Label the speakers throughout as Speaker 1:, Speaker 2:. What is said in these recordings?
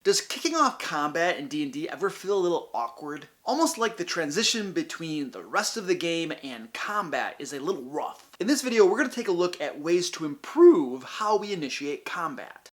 Speaker 1: Does kicking off combat in D&D ever feel a little awkward? Almost like the transition between the rest of the game and combat is a little rough. In this video, we're going to take a look at ways to improve how we initiate combat.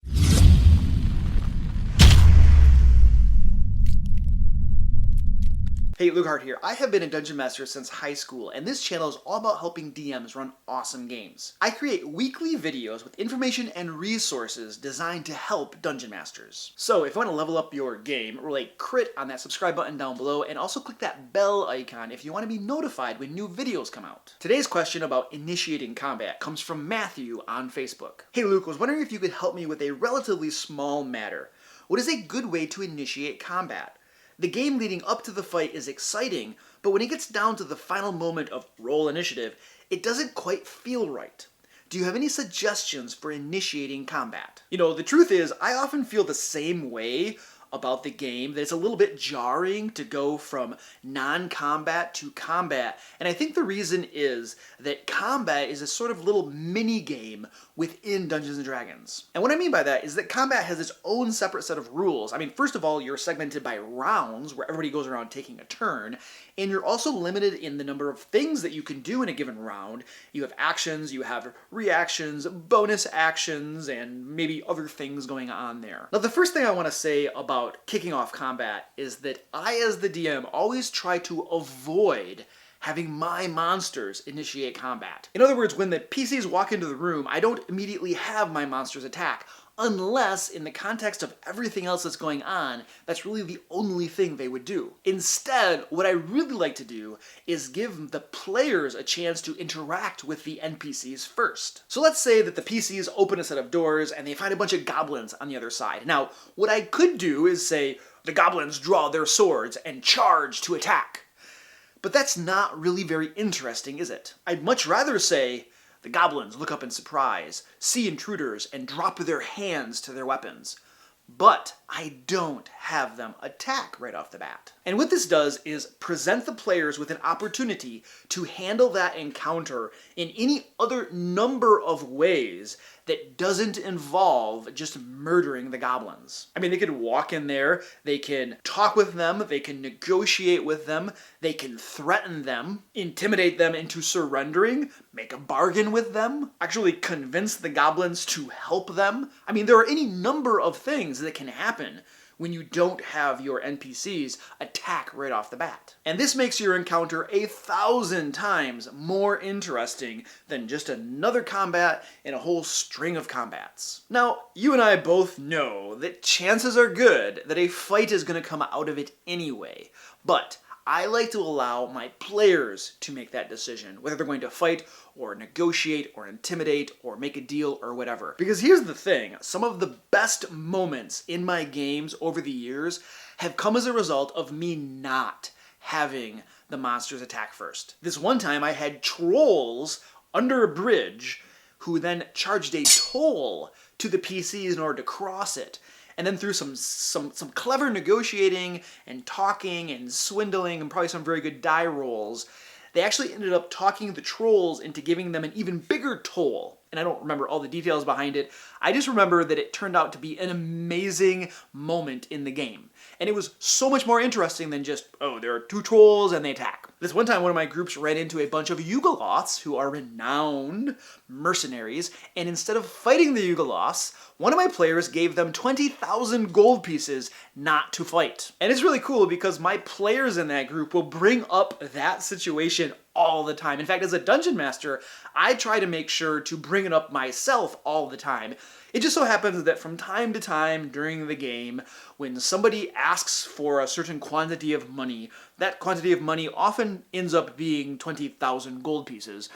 Speaker 1: Hey, Luke Hart here. I have been a Dungeon Master since high school, and this channel is all about helping DMs run awesome games. I create weekly videos with information and resources designed to help Dungeon Masters. So if you want to level up your game, roll a crit on that subscribe button down below, and also click that bell icon if you want to be notified when new videos come out. Today's question about initiating combat comes from Matthew on Facebook. Hey Luke, was wondering if you could help me with a relatively small matter. What is a good way to initiate combat? The game leading up to the fight is exciting, but when it gets down to the final moment of roll initiative, it doesn't quite feel right. Do you have any suggestions for initiating combat? You know, the truth is, I often feel the same way about the game, that it's a little bit jarring to go from non-combat to combat, and I think the reason is that combat is a sort of little mini-game within Dungeons & Dragons. And what I mean by that is that combat has its own separate set of rules. I mean, first of all, you're segmented by rounds, where everybody goes around taking a turn, and you're also limited in the number of things that you can do in a given round. You have actions, you have reactions, bonus actions, and maybe other things going on there. Now, the first thing I want to say about kicking off combat is that I, as the DM, always try to avoid having my monsters initiate combat. In other words, when the PCs walk into the room, I don't immediately have my monsters attack, unless in the context of everything else that's going on, that's really the only thing they would do. Instead, what I really like to do is give the players a chance to interact with the NPCs first. So let's say that the PCs open a set of doors and they find a bunch of goblins on the other side. Now, what I could do is say, the goblins draw their swords and charge to attack. But that's not really very interesting, is it? I'd much rather say, the goblins look up in surprise, see intruders, and drop their hands to their weapons. But I don't have them attack right off the bat. And what this does is present the players with an opportunity to handle that encounter in any other number of ways that doesn't involve just murdering the goblins. I mean, they could walk in there, they can talk with them, they can negotiate with them, they can threaten them, intimidate them into surrendering, make a bargain with them, actually convince the goblins to help them. I mean, there are any number of things that can happen when you don't have your NPCs attack right off the bat. And this makes your encounter 1,000 times more interesting than just another combat in a whole string of combats. Now, you and I both know that chances are good that a fight is going to come out of it anyway, but I like to allow my players to make that decision, whether they're going to fight or negotiate or intimidate or make a deal or whatever. Because here's the thing, some of the best moments in my games over the years have come as a result of me not having the monsters attack first. This one time I had trolls under a bridge who then charged a toll to the PCs in order to cross it. And then through some clever negotiating and talking and swindling and probably some very good die rolls, they actually ended up talking the trolls into giving them an even bigger toll. And I don't remember all the details behind it. I just remember that it turned out to be an amazing moment in the game. And it was so much more interesting than just, oh, there are two trolls and they attack. This one time, one of my groups ran into a bunch of Yugoloths, who are renowned mercenaries, and instead of fighting the Yugoloths, one of my players gave them 20,000 gold pieces not to fight. And it's really cool because my players in that group will bring up that situation all the time. In fact, as a dungeon master, I try to make sure to bring it up myself all the time. It just so happens that from time to time during the game, when somebody asks for a certain quantity of money, that quantity of money often ends up being 20,000 gold pieces.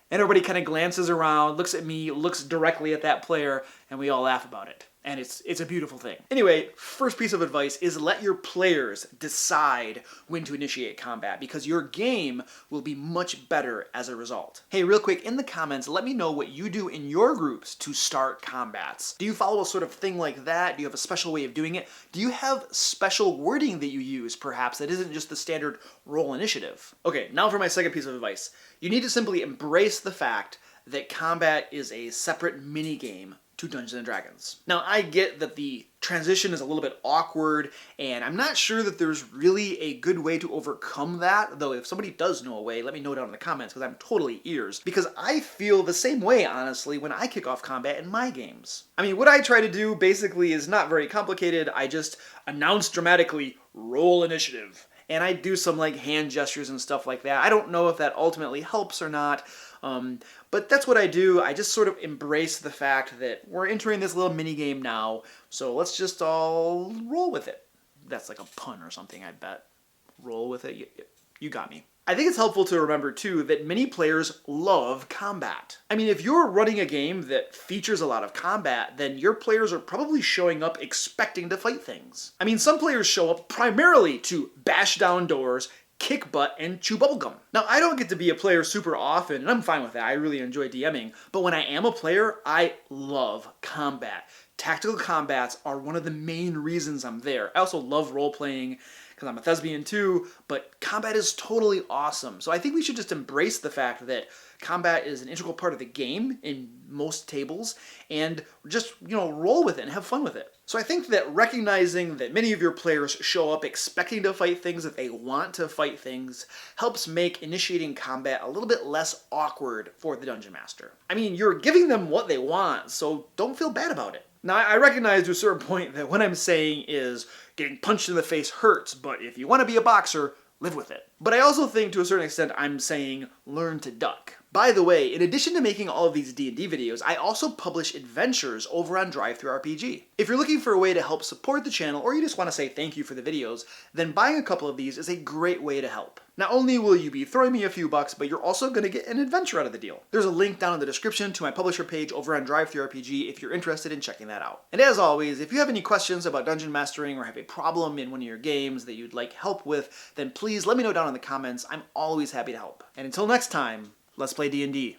Speaker 1: And everybody kind of glances around, looks at me, looks directly at that player, and we all laugh about it. And it's a beautiful thing. Anyway, first piece of advice is let your players decide when to initiate combat, because your game will be much better as a result. Hey, real quick, in the comments, let me know what you do in your groups to start combats. Do you follow a sort of thing like that? Do you have a special way of doing it? Do you have special wording that you use, perhaps, that isn't just the standard roll initiative? Okay, now for my second piece of advice. You need to simply embrace the fact that combat is a separate mini-game to Dungeons & Dragons. Now, I get that the transition is a little bit awkward, and I'm not sure that there's really a good way to overcome that, though if somebody does know a way, let me know down in the comments, because I'm totally ears. Because I feel the same way, honestly, when I kick off combat in my games. I mean, what I try to do basically is not very complicated. I just announce dramatically, roll initiative. And I do some like hand gestures and stuff like that. I don't know if that ultimately helps or not, but that's what I do. I just sort of embrace the fact that we're entering this little mini game now, so let's just all roll with it. That's like a pun or something, I bet. Roll with it. You got me. I think it's helpful to remember, too, that many players love combat. I mean, if you're running a game that features a lot of combat, then your players are probably showing up expecting to fight things. I mean, some players show up primarily to bash down doors, kick butt, and chew bubblegum. Now, I don't get to be a player super often, and I'm fine with that. I really enjoy DMing, but when I am a player, I love combat. Tactical combats are one of the main reasons I'm there. I also love role-playing, because I'm a thespian too, but combat is totally awesome. So I think we should just embrace the fact that combat is an integral part of the game in most tables, and just, roll with it and have fun with it. So I think that recognizing that many of your players show up expecting to fight things, that they want to fight things, helps make initiating combat a little bit less awkward for the Dungeon Master. I mean, you're giving them what they want, so don't feel bad about it. Now, I recognize to a certain point that what I'm saying is getting punched in the face hurts, but if you want to be a boxer, live with it. But I also think to a certain extent I'm saying learn to duck. By the way, in addition to making all of these D&D videos, I also publish adventures over on DriveThruRPG. If you're looking for a way to help support the channel, or you just want to say thank you for the videos, then buying a couple of these is a great way to help. Not only will you be throwing me a few bucks, but you're also going to get an adventure out of the deal. There's a link down in the description to my publisher page over on DriveThruRPG if you're interested in checking that out. And as always, if you have any questions about dungeon mastering or have a problem in one of your games that you'd like help with, then please let me know down in the comments. I'm always happy to help. And until next time, let's play D&D.